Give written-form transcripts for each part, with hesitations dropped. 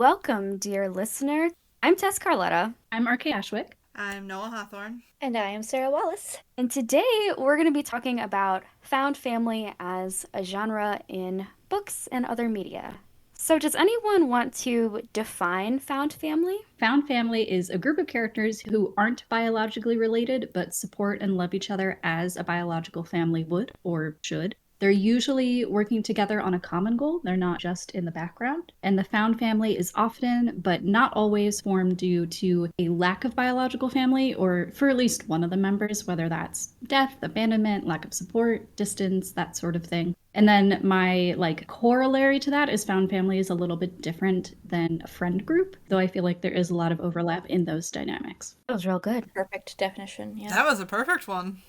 Welcome, dear listener. I'm Tess Carletta, I'm RK Ashwick. I'm Noah Hawthorne. And I am Sarah Wallace. and today we're going to be talking about found family as a genre in books and other media. So, does anyone want to define found family? Found family is a group of characters who aren't biologically related but support and love each other as a biological family would or should. They're usually working together on a common goal. They're not just in the background. And the found family is often, but not always, formed due to a lack of biological family or for at least one of the members, whether that's death, abandonment, lack of support, distance, that sort of thing. And then my corollary to that is found family is a little bit different than a friend group, though I feel like there is a lot of overlap in those dynamics. That was real good. Perfect definition, yeah. That was a perfect one.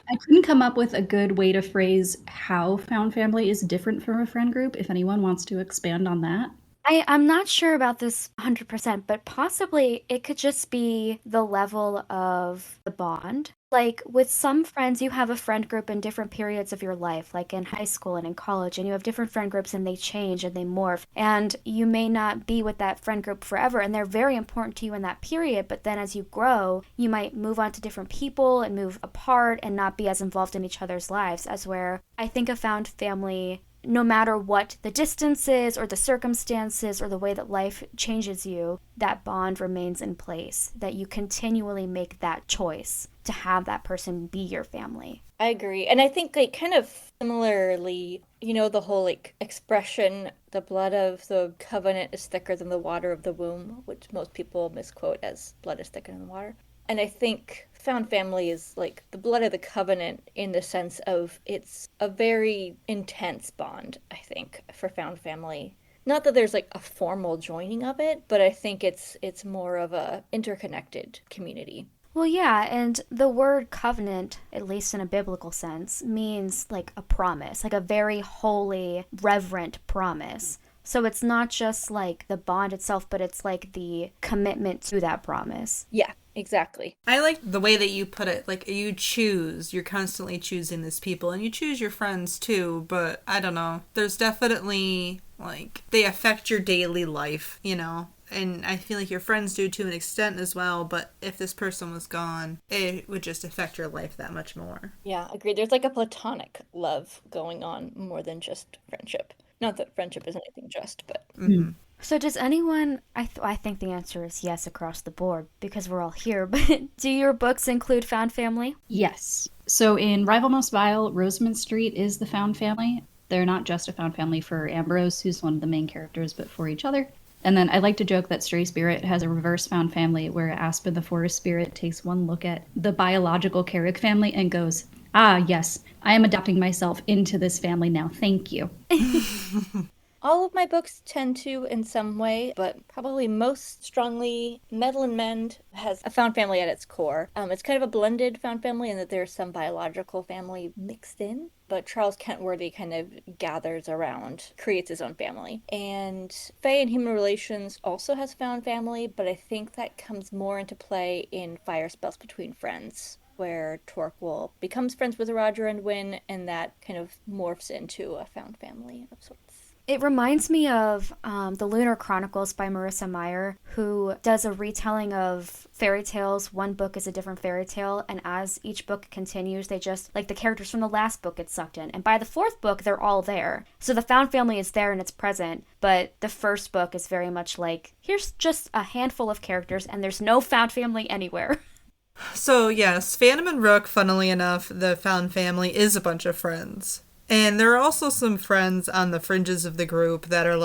I couldn't come up with a good way to phrase how found family is different from a friend group, if anyone wants to expand on that. I'm not sure about this 100%, but possibly it could just be the level of the bond. Like with some friends, you have a friend group in different periods of your life, like in high school and in college, and you have different friend groups and they change and they morph. And you may not be with that friend group forever, and they're very important to you in that period. But then as you grow, you might move on to different people and move apart and not be as involved in each other's lives, as where I think a found family, no matter what the distance is or the circumstances or the way that life changes you, that bond remains in place, that you continually make that choice to have that person be your family. I agree. And I think kind of similarly, the whole expression, the blood of the covenant is thicker than the water of the womb, which most people misquote as blood is thicker than water. And I think found family is like the blood of the covenant in the sense of it's a very intense bond, I think, for found family. Not that there's a formal joining of it, but I think it's more of a interconnected community. Well, yeah, and the word covenant, at least in a biblical sense, means like a promise, like a very holy, reverent promise. So it's not just like the bond itself, but it's like the commitment to that promise. Yeah, exactly. I like the way that you put it. Like, you're constantly choosing these people, and you choose your friends too, but I don't know. There's definitely, they affect your daily life. And I feel like your friends do to an extent as well, but if this person was gone, it would just affect your life that much more. Yeah, agreed. There's a platonic love going on more than just friendship. Not that friendship is anything just, but Mm-hmm. So does anyone, I think the answer is yes across the board because we're all here, but do your books include found family? Yes. So in Rival Most Vile, Rosamund Street is the found family. They're not just a found family for Ambrose, who's one of the main characters, but for each other. And then I like to joke that Stray Spirit has a reverse found family where Aspen the Forest Spirit takes one look at the biological Carrick family and goes, "Ah, yes, I am adopting myself into this family now. Thank you." all of my books tend to in some way, but probably most strongly, Metal and Mend has a found family at its core. It's kind of a blended found family in that there's some biological family mixed in, but Charles Kentworthy kind of gathers around, creates his own family. And Fae and Human Relations also has found family, but I think that comes more into play in Fire Spells Between Friends, where Torquil becomes friends with Roger and Wynne, and that kind of morphs into a found family of sorts. It reminds me of the Lunar Chronicles by Marissa Meyer, who does a retelling of fairy tales. One book is a different fairy tale, and as each book continues, they just, like the characters from the last book get sucked in. And by the fourth book, they're all there. So the found family is there and it's present, but the first book is very much like, here's just a handful of characters, and there's no found family anywhere. So, yes, Phantom and Rook, funnily enough, the found family is a bunch of friends. And there are also some friends on the fringes of the group that are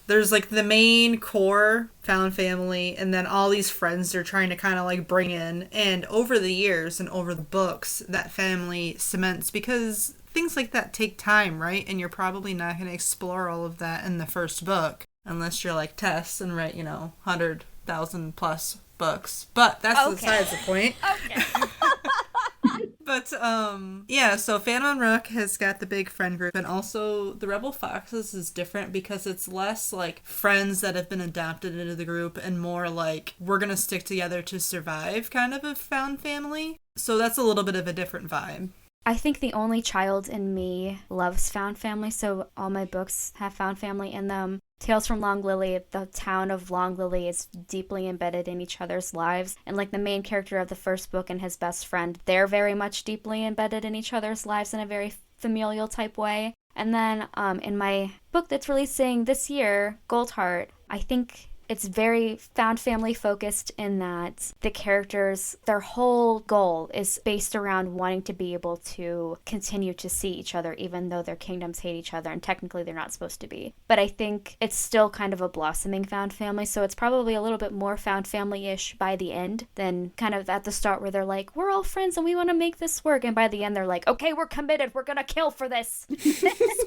there's the main core found family, and then all these friends they're trying to kind of bring in. And over the years and over the books, that family cements because things like that take time, right? And you're probably not going to explore all of that in the first book unless you're like Tess and write, 100,000 plus books. But that's besides the point. Okay. But, yeah, so Phantom and Rook has got the big friend group, and also the Rebel Foxes is different because it's less friends that have been adopted into the group and more we're gonna stick together to survive kind of a found family. So that's a little bit of a different vibe. I think the only child in me loves found family, so all my books have found family in them. Tales from Long Lily, the town of Long Lily is deeply embedded in each other's lives. And like the main character of the first book and his best friend, they're very much deeply embedded in each other's lives in a very familial type way. And then in my book that's releasing this year, Goldheart, I think it's very found family focused in that the characters, their whole goal is based around wanting to be able to continue to see each other, even though their kingdoms hate each other, and technically they're not supposed to be. But I think it's still kind of a blossoming found family, so it's probably a little bit more found family-ish by the end than kind of at the start where they're like, we're all friends and we want to make this work. And by the end, they're like, okay, we're committed. We're going to kill for this.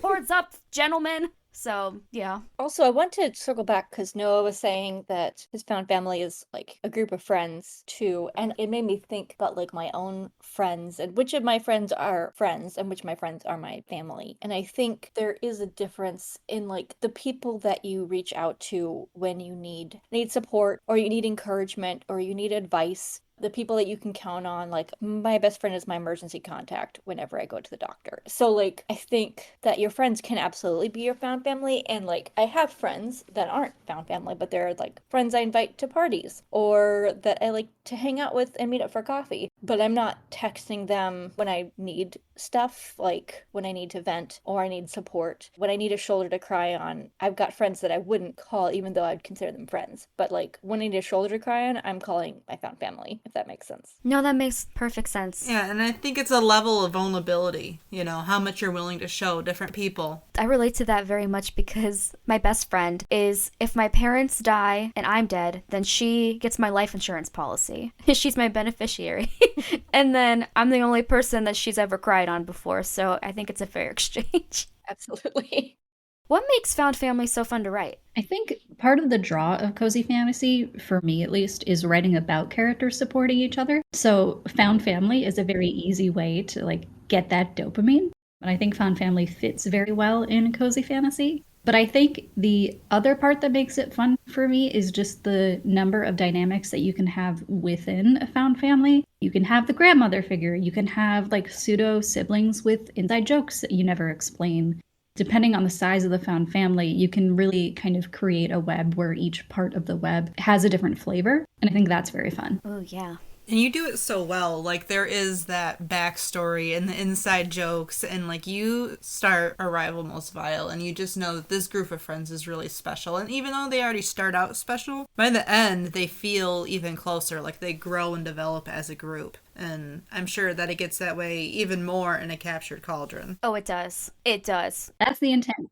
Swords up, gentlemen. So, yeah. Also, I want to circle back because Noah was saying that his found family is like a group of friends too. And it made me think about like my own friends and which of my friends are friends and which of my friends are my family. And I think there is a difference in like the people that you reach out to when you need support or you need encouragement or you need advice. The people that you can count on, like my best friend is my emergency contact whenever I go to the doctor. So like I think that your friends can absolutely be your found family, and like I have friends that aren't found family, but they're like friends I invite to parties or that I like to hang out with and meet up for coffee. But I'm not texting them when I need stuff, like when I need to vent or I need support, when I need a shoulder to cry on. I've got friends that I wouldn't call even though I'd consider them friends. But like when I need a shoulder to cry on, I'm calling my found family, if that makes sense. No, that makes perfect sense. Yeah, and I think it's a level of vulnerability, how much you're willing to show different people. I relate to that very much because my best friend is, if my parents die and I'm dead, then she gets my life insurance policy. She's my beneficiary. And then I'm the only person that she's ever cried on before, so I think it's a fair exchange. Absolutely. What makes found family so fun to write? I think part of the draw of cozy fantasy, for me at least, is writing about characters supporting each other. So found family is a very easy way to like get that dopamine. And I think found family fits very well in cozy fantasy. But I think the other part that makes it fun for me is just the number of dynamics that you can have within a found family. You can have the grandmother figure. You can have like pseudo siblings with inside jokes that you never explain. Depending on the size of the found family, you can really kind of create a web where each part of the web has a different flavor. And I think that's very fun. Oh, yeah. And you do it so well. Like, there is that backstory and the inside jokes, and like you start a rival most vile, and you just know that this group of friends is really special. And even though they already start out special, by the end they feel even closer, like they grow and develop as a group. And I'm sure that it gets that way even more in A Captured Cauldron. Oh, it does. It does. That's the intent.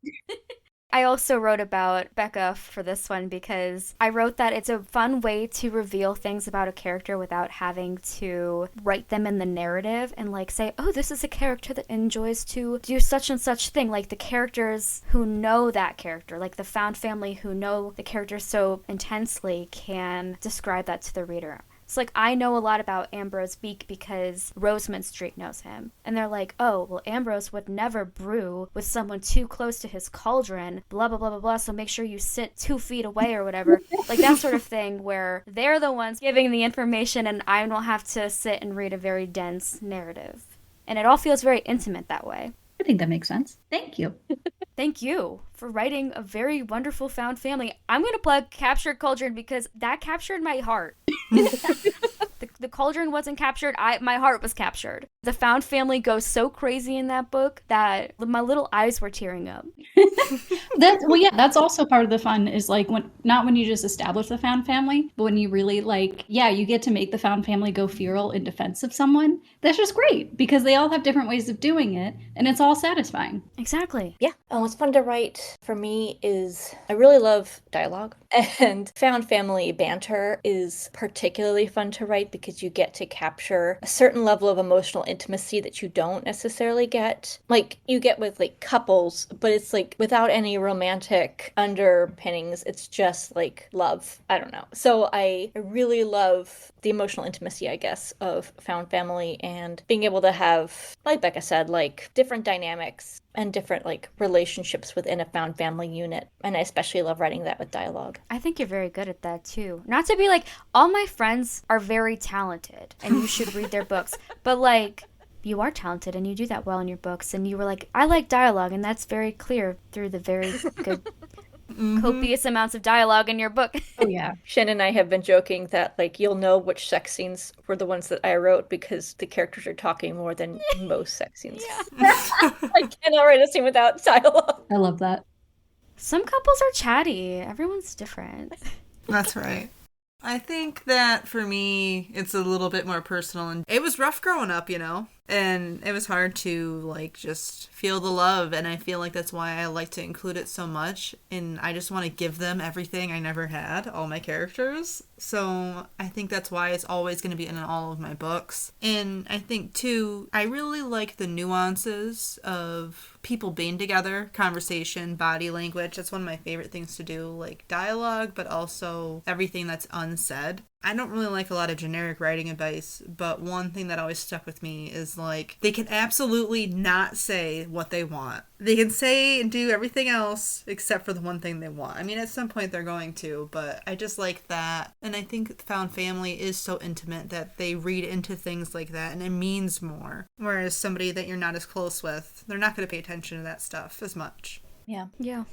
I also wrote about Becca for this one because I wrote that it's a fun way to reveal things about a character without having to write them in the narrative and like say, oh, this is a character that enjoys to do such and such thing. Like the characters who know that character, like the found family who know the character so intensely can describe that to the reader. It's like, I know a lot about Ambrose Beak because Rosamund Street knows him. And they're like, oh, well, Ambrose would never brew with someone too close to his cauldron, blah, blah, blah, blah, blah, so make sure you sit 2 feet away or whatever. Like that sort of thing where they're the ones giving the information and I don't have to sit and read a very dense narrative. And it all feels very intimate that way. I think that makes sense. Thank you. Thank you for writing a very wonderful found family. I'm going to plug Captured Cauldron because that captured my heart. The cauldron wasn't captured. My heart was captured. The found family goes so crazy in that book that my little eyes were tearing up. That's also part of the fun is like not when you just establish the found family, but when you really you get to make the found family go feral in defense of someone. That's just great because they all have different ways of doing it and it's all satisfying. Exactly. Yeah. What's fun to write for me is I really love dialogue, and found family banter is particularly fun to write because you get to capture a certain level of emotional intimacy that you don't necessarily get. Like you get with like couples, but it's like without any romantic underpinnings. It's just like love. I don't know. So I really love the emotional intimacy, I guess, of found family and being able to have, like Becca said, like different dynamics and different like relationships within a found family unit. And I especially love writing that with dialogue. I think you're very good at that too. Not to be like, all my friends are very talented and you should read their books, but like, you are talented and you do that well in your books. And you were like, I like dialogue, and that's very clear through the very good copious amounts of dialogue in your book. Oh, yeah. Shen and I have been joking that, like, you'll know which sex scenes were the ones that I wrote because the characters are talking more than most sex scenes. Yeah. I cannot write a scene without dialogue. I love that. Some couples are chatty. Everyone's different. That's right. I think that for me, it's a little bit more personal. And it was rough growing up, you know? And it was hard to, like, just feel the love. And I feel like that's why I like to include it so much. And I just want to give them everything I never had, all my characters. So I think that's why it's always going to be in all of my books. And I think, too, I really like the nuances of people being together, conversation, body language. That's one of my favorite things to do, like dialogue, but also everything that's unsaid. I don't really like a lot of generic writing advice, but one thing that always stuck with me is, like, they can absolutely not say what they want. They can say and do everything else except for the one thing they want. I mean, at some point they're going to, but I just like that. And I think Found Family is so intimate that they read into things like that and it means more. Whereas somebody that you're not as close with, they're not going to pay attention to that stuff as much. Yeah. Yeah.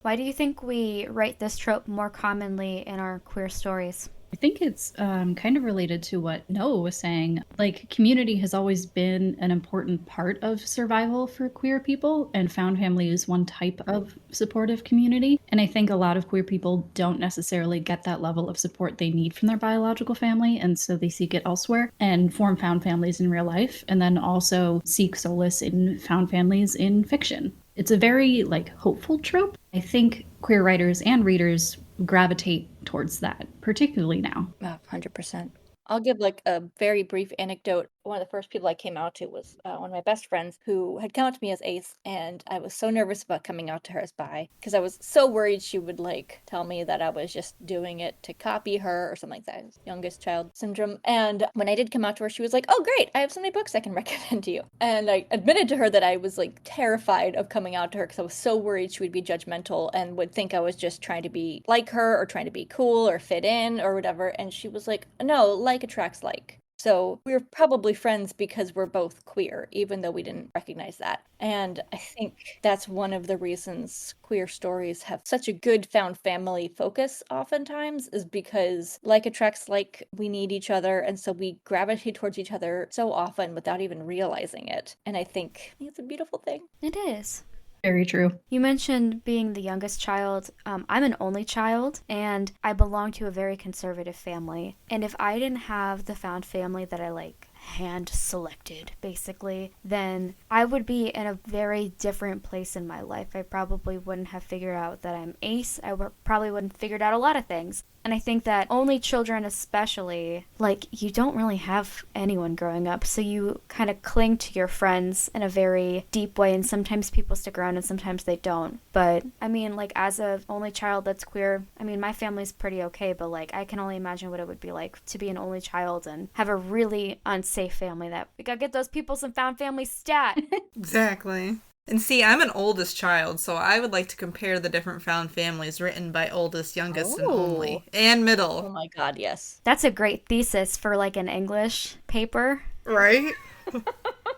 Why do you think we write this trope more commonly in our queer stories? I think it's kind of related to what Noah was saying. Like, community has always been an important part of survival for queer people, and found family is one type of supportive community. And I think a lot of queer people don't necessarily get that level of support they need from their biological family, and so they seek it elsewhere and form found families in real life, and then also seek solace in found families in fiction. It's a very, like, hopeful trope. I think queer writers and readers gravitate towards that, particularly now. 100%. I'll give like a very brief anecdote. One of the first people I came out to was one of my best friends who had come out to me as ace, and I was so nervous about coming out to her as bi because I was so worried she would like tell me that I was just doing it to copy her or something like that. Youngest child syndrome. And when I did come out to her, she was like, "Oh, great! I have so many books I can recommend to you." And I admitted to her that I was like terrified of coming out to her because I was so worried she would be judgmental and would think I was just trying to be like her or trying to be cool or fit in or whatever. And she was like, "No, like attracts like." So we're probably friends because we're both queer, even though we didn't recognize that. And I think that's one of the reasons queer stories have such a good found family focus oftentimes, is because like attracts like, we need each other, and so we gravitate towards each other so often without even realizing it. And I think it's a beautiful thing. It is. Very true. You mentioned being the youngest child. I'm an only child, and I belong to a very conservative family. And if I didn't have the found family that I like hand selected, basically, then I would be in a very different place in my life. I probably wouldn't have figured out that I'm ace. Probably wouldn't have figured out a lot of things. And I think that only children especially, like, you don't really have anyone growing up, so you kind of cling to your friends in a very deep way, and sometimes people stick around and sometimes they don't. But, I mean, like, as a only child that's queer, I mean, my family's pretty okay, but, like, I can only imagine what it would be like to be an only child and have a really unsafe family that we gotta get those people some found family stat. Exactly. And see, I'm an oldest child, so I would like to compare the different found families written by oldest, youngest, and only. And Oh middle. my god, yes. That's a great thesis for, like, an English paper. Right?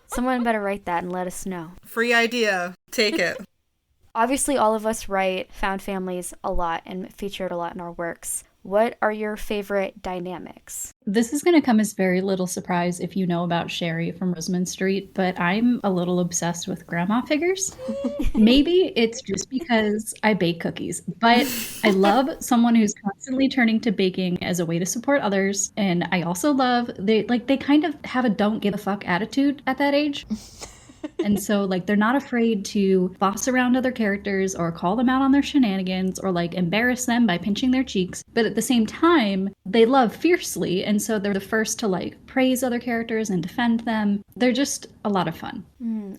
Someone better write that and let us know. Free idea. Take it. Obviously, all of us write found families a lot and feature it a lot in our works. What are your favorite dynamics? This is going to come as very little surprise if you know about Sherry from Rosamond Street, but I'm a little obsessed with grandma figures. Maybe it's just because I bake cookies, but I love someone who's constantly turning to baking as a way to support others. And I also love they kind of have a don't give a fuck attitude at that age. And so, like, they're not afraid to boss around other characters or call them out on their shenanigans or, like, embarrass them by pinching their cheeks. But at the same time, they love fiercely. And so they're the first to, like, praise other characters and defend them. They're just a lot of fun.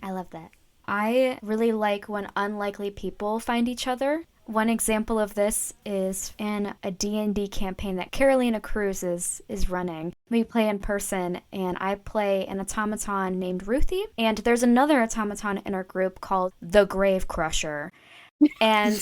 I love that. I really like when unlikely people find each other. One example of this is in a D&D campaign that Carolina Cruz is running. We play in person, and I play an automaton named Ruthie, and there's another automaton in our group called the Grave Crusher. And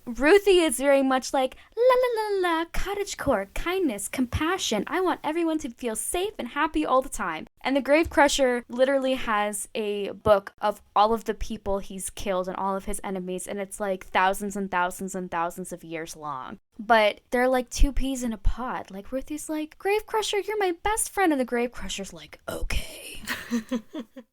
Ruthie is very much like, la la la la, cottagecore, kindness, compassion. I want everyone to feel safe and happy all the time. And the Grave Crusher literally has a book of all of the people he's killed and all of his enemies, and it's like thousands and thousands and thousands of years long. But they're like two peas in a pod. Like Ruthie's like, Grave Crusher, you're my best friend, and the Grave Crusher's like, okay.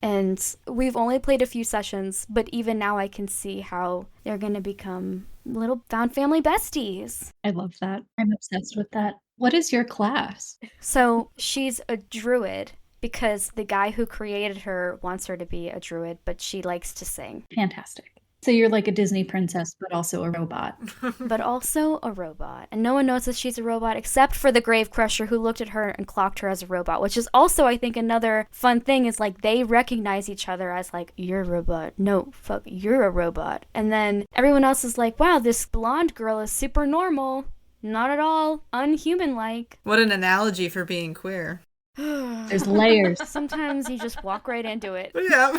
And we've only played a few sessions, but even now I can see how they're gonna become little found family besties. I love that. I'm obsessed with that. What is your class? So she's a druid because the guy who created her wants her to be a druid, but she likes to sing. Fantastic. So you're like a Disney princess, but also a robot. But also a robot. And no one knows that she's a robot except for the Grave Crusher, who looked at her and clocked her as a robot, which is also, I think, another fun thing is like they recognize each other as like, you're a robot. No, fuck, you're a robot. And then everyone else is like, wow, this blonde girl is super normal. Not at all unhuman-like. What an analogy for being queer. There's layers. Sometimes you just walk right into it. Yeah.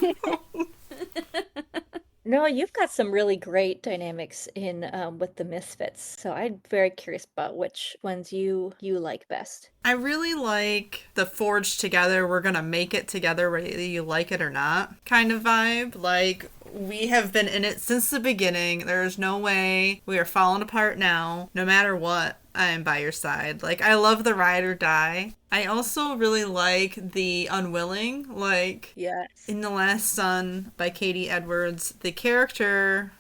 No, you've got some really great dynamics in with the Misfits. So I'm very curious about which ones you like best. I really like the forge together, we're gonna make it together whether you like it or not kind of vibe. Like, we have been in it since the beginning. There's no way we are falling apart now. No matter what, I am by your side. Like, I love the ride or die. I also really like the unwilling. Like, Yes. in The Last Son by Katie Edwards, the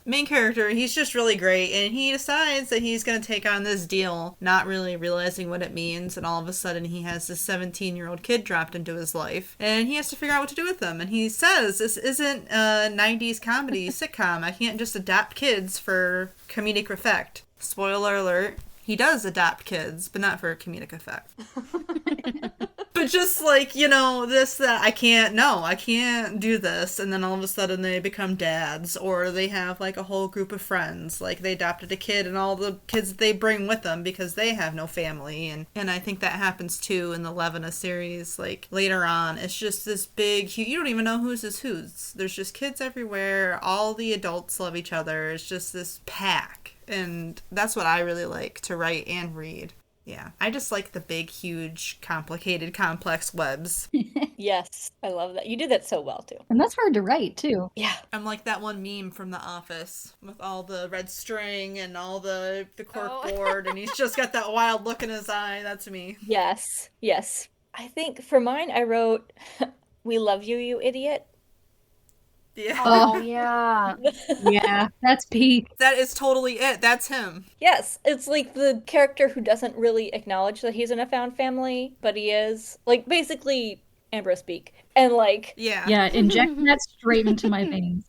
main character, he's just really great. And he decides that he's going to take on this deal, not really realizing what it means. And all of a sudden, he has this 17-year-old kid dropped into his life. And he has to figure out what to do with them. And he says, this isn't a 90s comedy sitcom. I can't just adopt kids for comedic effect. Spoiler alert. He does adopt kids, but not for a comedic effect. But just like, that, I can't do this. And then all of a sudden they become dads, or they have like a whole group of friends. Like, they adopted a kid and all the kids they bring with them because they have no family. And I think that happens too in the Levena series. Like, later on, it's just this big, you don't even know whose is whose. There's just kids everywhere. All the adults love each other. It's just this pack. And that's what I really like to write and read. Yeah. I just like the big, huge, complicated, complex webs. Yes, I love that. You do that so well too. And that's hard to write, too. Yeah. I'm like that one meme from The Office with all the red string and all the cork board, and he's just got that wild look in his eye. That's me. Yes. Yes. I think for mine, I wrote, "We love you, you idiot." Yeah. Oh, yeah. Yeah, that's peak. That is totally it. That's him. Yes, it's like the character who doesn't really acknowledge that he's in a found family, but he is. Like, basically, Ambrose speak. And, like, Yeah. Yeah, inject that straight into my veins.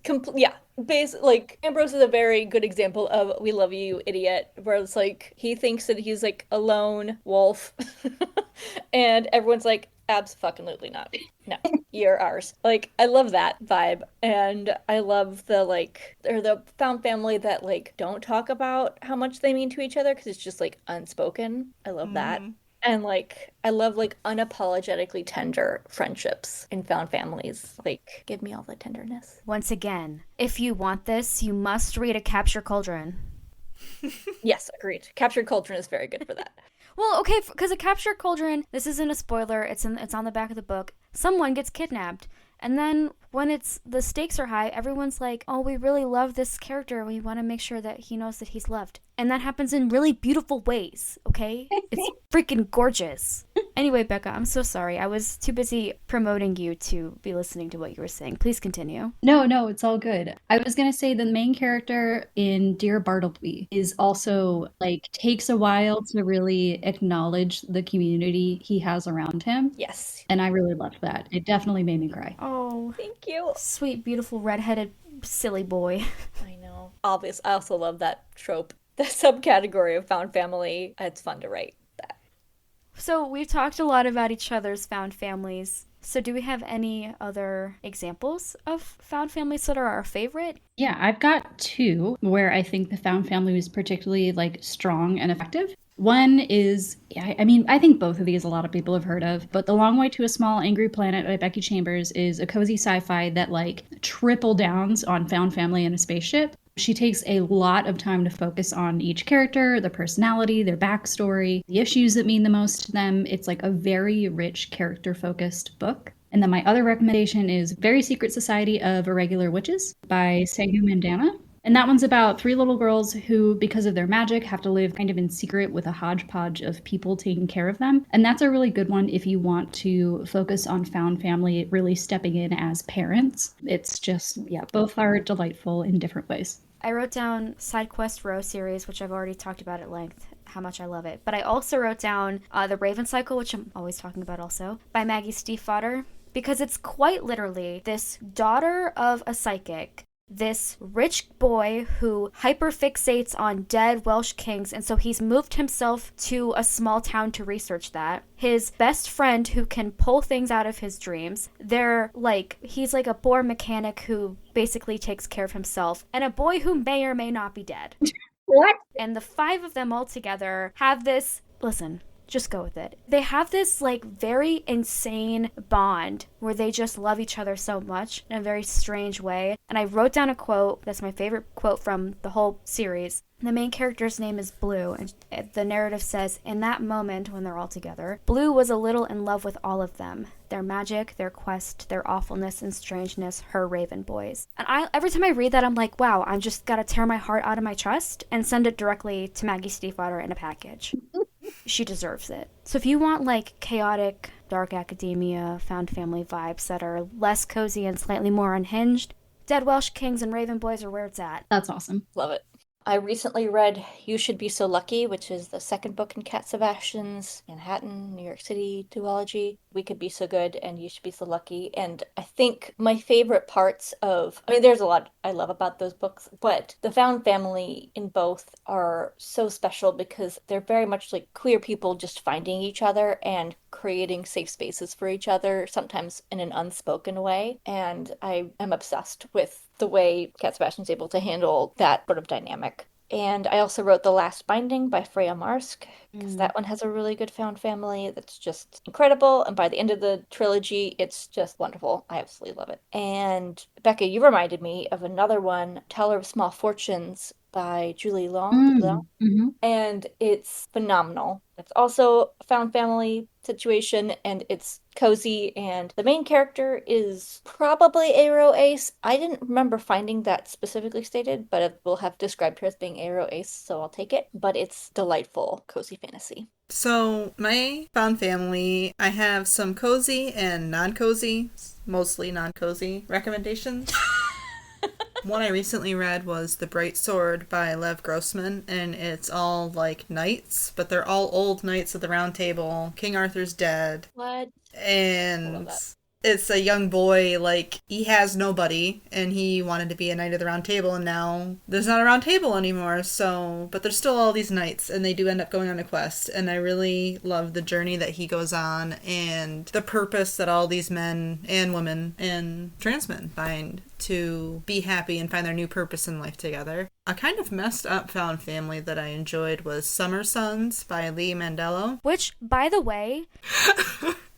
like, Ambrose is a very good example of "we love you, you idiot," where it's like, he thinks that he's, like, a lone wolf. And everyone's like, abso-fucking-lutely not. No, you're ours. Like, I love that vibe. And I love the found family that, like, don't talk about how much they mean to each other because it's just, like, unspoken. I love that. And, like, I love, like, unapologetically tender friendships in found families. Like, give me all the tenderness. Once again, if you want this, you must read A Captured Cauldron. Yes, agreed. Captured Cauldron is very good for that. Well, okay, because A Captured Cauldron, this isn't a spoiler, it's on the back of the book. Someone gets kidnapped. And then when the stakes are high, everyone's like, oh, we really love this character. We want to make sure that he knows that he's loved. And that happens in really beautiful ways, okay? It's freaking gorgeous. Anyway, Becca, I'm so sorry. I was too busy promoting you to be listening to what you were saying. Please continue. No, it's all good. I was going to say the main character in Dear Bartleby is also, like, takes a while to really acknowledge the community he has around him. Yes. And I really loved that. It definitely made me cry. Oh, Thank you. sweet, beautiful, redheaded, silly boy. I know. Obvious. I also love that trope. The subcategory of found family. It's fun to write that. So we've talked a lot about each other's found families. So do we have any other examples of found families that are our favorite? Yeah, I've got two where I think the found family was particularly, like, strong and effective. One is, I think both of these a lot of people have heard of, but The Long Way to a Small Angry Planet by Becky Chambers is a cozy sci-fi that, like, triple downs on found family in a spaceship. She takes a lot of time to focus on each character, their personality, their backstory, the issues that mean the most to them. It's like a very rich character-focused book. And then my other recommendation is Very Secret Society of Irregular Witches by Sehu Mandana. And that one's about three little girls who, because of their magic, have to live kind of in secret with a hodgepodge of people taking care of them. And that's a really good one if you want to focus on found family really stepping in as parents. It's just, yeah, both are delightful in different ways. I wrote down Side Quest Row series, which I've already talked about at length, how much I love it. But I also wrote down The Raven Cycle, which I'm always talking about also, by Maggie Stiefvater, because it's quite literally this daughter of a psychic, this rich boy who hyperfixates on dead Welsh kings, and so he's moved himself to a small town to research that. His best friend who can pull things out of his dreams. He's like a poor mechanic who basically takes care of himself, and a boy who may or may not be dead. What? And the five of them all together have this, listen, just go with it. They have this like very insane bond where they just love each other so much in a very strange way. And I wrote down a quote that's my favorite quote from the whole series. The main character's name is Blue, and the narrative says, in that moment when they're all together, Blue was a little in love with all of them. Their magic, their quest, their awfulness and strangeness, her Raven boys. And every time I read that, I'm like, wow, I'm just gotta tear my heart out of my chest and send it directly to Maggie Stiefvater in a package. She deserves it. So if you want like chaotic, dark academia, found family vibes that are less cozy and slightly more unhinged, Dead Welsh Kings and Raven Boys are where it's at. That's awesome. Love it. I recently read You Should Be So Lucky, which is the second book in Cat Sebastian's Manhattan, New York City duology. We Could Be So Good and You Should Be So Lucky. And I think my favorite parts there's a lot I love about those books, but the found family in both are so special because they're very much like queer people just finding each other and creating safe spaces for each other, sometimes in an unspoken way. And I am obsessed with the way Cat Sebastian's able to handle that sort of dynamic. And I also wrote The Last Binding by Freya Marsk, because that one has a really good found family that's just incredible. And by the end of the trilogy, it's just wonderful. I absolutely love it. And Becca, you reminded me of another one, Teller of Small Fortunes by Julie Long. Mm-hmm. And it's phenomenal. It's also a found family situation, and it's cozy, and the main character is probably Aero Ace. I didn't remember finding that specifically stated, but it will have described her as being Aero Ace, so I'll take it. But it's delightful cozy fantasy. So, my found family, I have some cozy and non-cozy, mostly non-cozy recommendations. One I recently read was The Bright Sword by Lev Grossman, and it's all like knights, but they're all old knights of the Round Table. King Arthur's dead. What? And it's a young boy, like, he has nobody, and he wanted to be a knight of the Round Table, and now there's not a Round Table anymore, but there's still all these knights, and they do end up going on a quest, and I really love the journey that he goes on, and the purpose that all these men and women and trans men find to be happy and find their new purpose in life together. A kind of messed up found family that I enjoyed was Summer Sons by Lee Mandello. Which, by the way...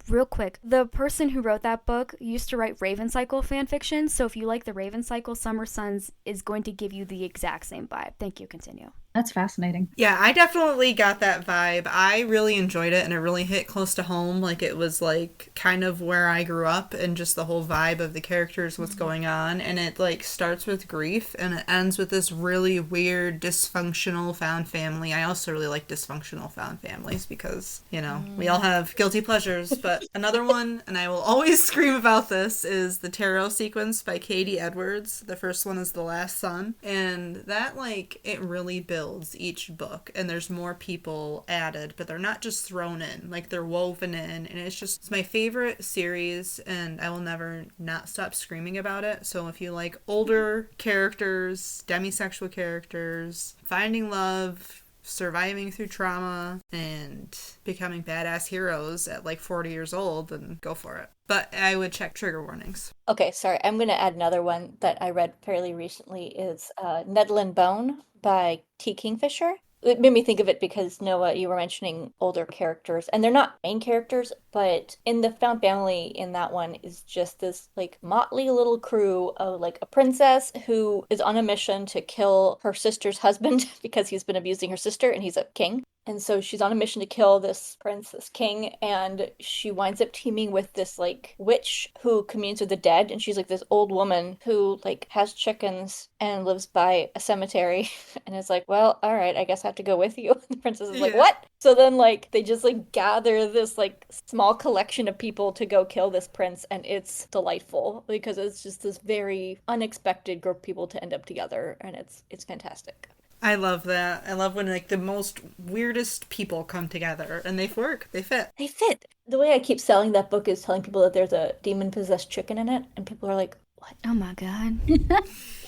Real quick, the person who wrote that book used to write Raven Cycle fanfiction, so if you like the Raven Cycle, Summer Sons is going to give you the exact same vibe. Thank you, continue. That's fascinating. Yeah, I definitely got that vibe. I really enjoyed it, and it really hit close to home. Like, it was, like, kind of where I grew up, and just the whole vibe of the characters, what's going on. And it, like, starts with grief, and it ends with this really weird, dysfunctional found family. I also really like dysfunctional found families because, you know, we all have guilty pleasures. But another one, and I will always scream about this, is the Tarot Sequence by Katie Edwards. The first one is The Last Son. And that, like, it really builds each book, and there's more people added, but they're not just thrown in, like, they're woven in, and it's my favorite series, and I will never not stop screaming about it. So if you like older characters, demisexual characters, finding love, surviving through trauma, and becoming badass heroes at like 40 years old, then go for it. But I would check trigger warnings. Okay, sorry. I'm going to add another one that I read fairly recently is Nettle and Bone by T. Kingfisher. It made me think of it because, Noah, you were mentioning older characters, and they're not main characters, but in the found family in that one is just this, like, motley little crew of, like, a princess who is on a mission to kill her sister's husband because he's been abusing her sister, and he's a king. And so she's on a mission to kill this prince, this king, and she winds up teaming with this like witch who communes with the dead. And she's like this old woman who like has chickens and lives by a cemetery. And it's like, well, all right, I guess I have to go with you. And the princess is like, Yeah. what? So then like they just like gather this like small collection of people to go kill this prince, and it's delightful because it's just this very unexpected group of people to end up together, and it's fantastic. I love that. I love when like the most weirdest people come together and they work. They fit. They fit. The way I keep selling that book is telling people that there's a demon-possessed chicken in it, and people are like, what? Oh my god.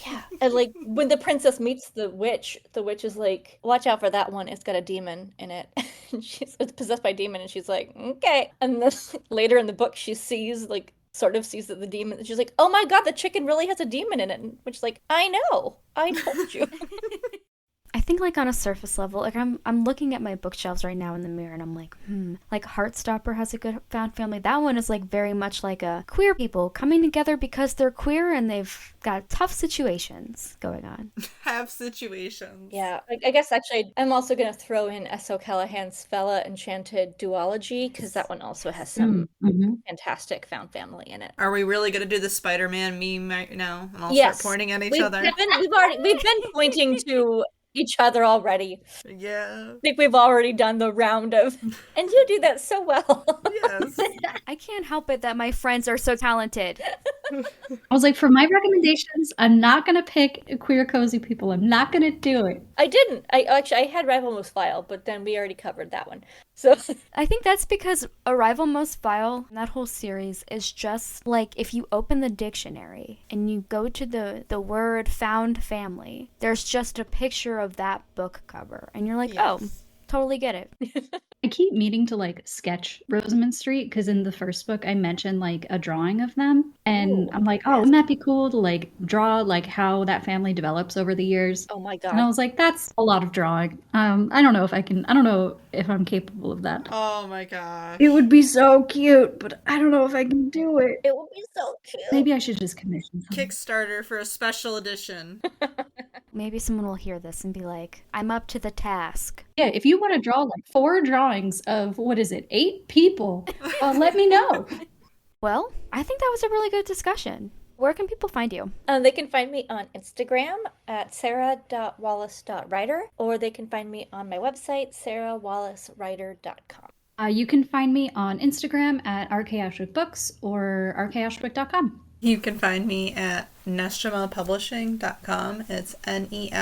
Yeah. And like when the princess meets the witch is like, watch out for that one. It's got a demon in it. And it's possessed by a demon, and she's like, okay. And then later in the book, she sees like sort of sees that the demon. She's like, oh my god, the chicken really has a demon in it. And which is like, I know, I told you. I think like on a surface level, like I'm looking at my bookshelves right now in the mirror and I'm like, like Heartstopper has a good found family. That one is like very much like a queer people coming together because they're queer and they've got tough situations going on. Have situations. Yeah, I guess actually I'm also going to throw in S.O. Callahan's Fella Enchanted Duology because that one also has some fantastic found family in it. Are we really going to do the Spider-Man meme right now? And I'll Yes. start pointing at each other? We've been pointing to each other already. Yeah. I think we've already done the round of, and you do that so well. Yes. I can't help it that my friends are so talented. I was like, for my recommendations, I'm not going to pick queer cozy people. I'm not going to do it. I didn't. I had Rival Most Vile, but then we already covered that one. So I think that's because Arrival Most Vile, that whole series, is just like if you open the dictionary and you go to the word found family, there's just a picture of that book cover. And you're like, oh, totally get it. I keep meaning to like sketch Rosamund Street because in the first book I mentioned like a drawing of them, and I'm like, oh, wouldn't that be cool to like draw like how that family develops over the years? Oh my And I god. was like, that's a lot of drawing. I don't know if I can. I don't know if I'm capable of that. Oh my gosh. It would be so cute, but I don't know if I can do it. It would be so cute. Maybe I should just commission something. Kickstarter for a special edition. Maybe someone will hear this and be like, I'm up to the task. Yeah, if you want to draw like 4 drawings of, what is it, 8 people, let me know. Well, I think that was a really good discussion. Where can people find you? They can find me on Instagram at sarah.wallace.writer, or they can find me on my website, sarahwallacewriter.com. You can find me on Instagram at rkashwickbooks or rkashwick.com. You can find me at neshamapublishing.com. It's NESHAMA,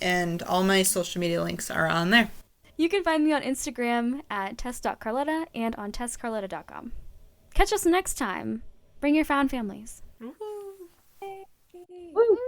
and all my social media links are on there. You can find me on Instagram at tess.carletta and on tesscarletta.com. Catch us next time. Bring your found families. Woo-hoo. Woo!